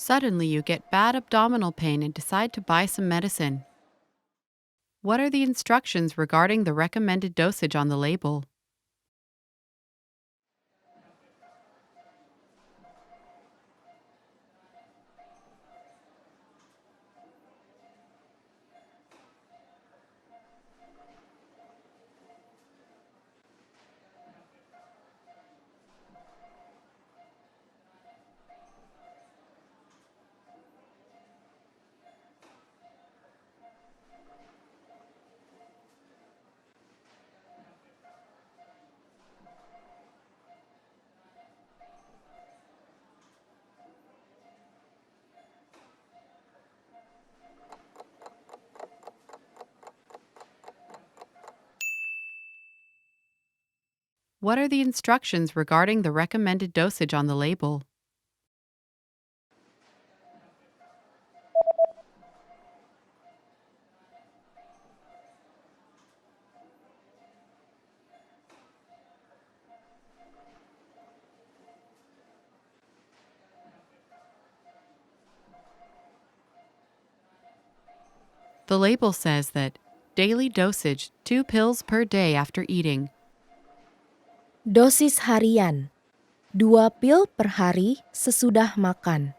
Suddenly, you get bad abdominal pain and decide to buy some medicine. What are the instructions regarding the recommended dosage on the label? What are the instructions regarding the recommended dosage on the label? The label says that daily dosage 2 pills per day after eating. Dosis harian, 2 pil per hari sesudah makan.